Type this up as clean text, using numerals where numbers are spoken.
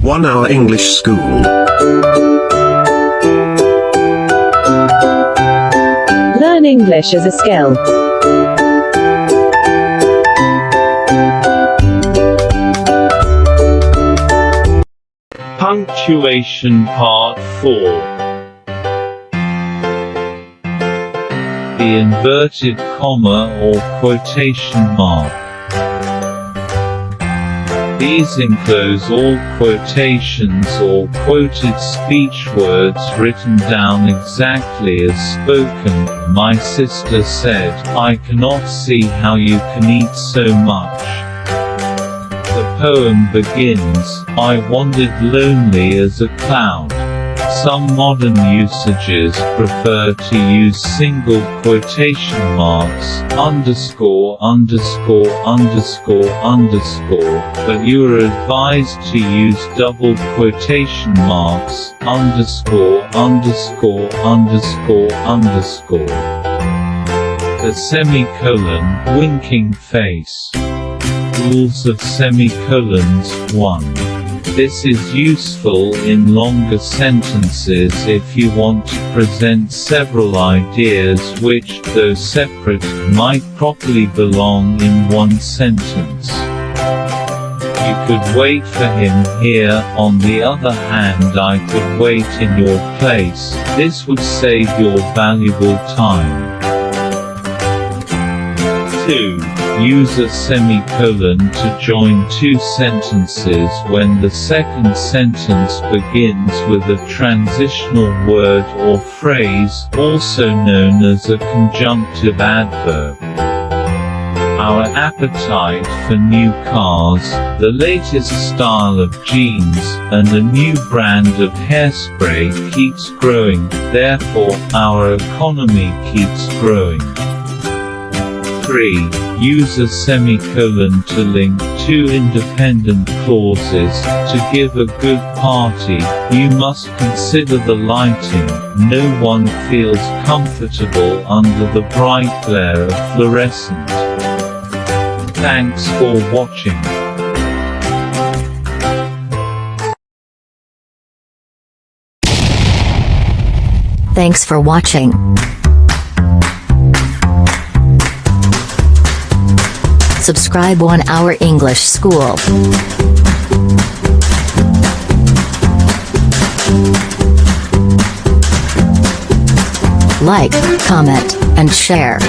1 Hour English School. Learn English as a skill. Punctuation Part 4. The inverted comma or quotation mark. These enclose all quotations or quoted speech words written down exactly as spoken. My sister said, "I cannot see how you can eat so much." The poem begins, "I wandered lonely as a cloud." Some modern usages prefer to use single quotation marks, underscore, underscore, underscore, underscore, but you are advised to use double quotation marks, underscore, underscore, underscore, underscore. The semicolon, winking face. Rules of semicolons. 1. This is useful in longer sentences if you want to present several ideas which, though separate, might properly belong in one sentence. You could wait for him here, on the other hand I could wait in your place. This would save your valuable time. 2. Use a semicolon to join two sentences when the second sentence begins with a transitional word or phrase, also known as a conjunctive adverb. Our appetite for new cars, the latest style of jeans, and a new brand of hairspray keeps growing, therefore, our economy keeps growing. 3. Use a semicolon to link two independent clauses. To give a good party, you must consider the lighting. No one feels comfortable under the bright glare of fluorescent. Thanks for watching. Thanks for watching. Subscribe 1 Hour English School. Like, comment, and share.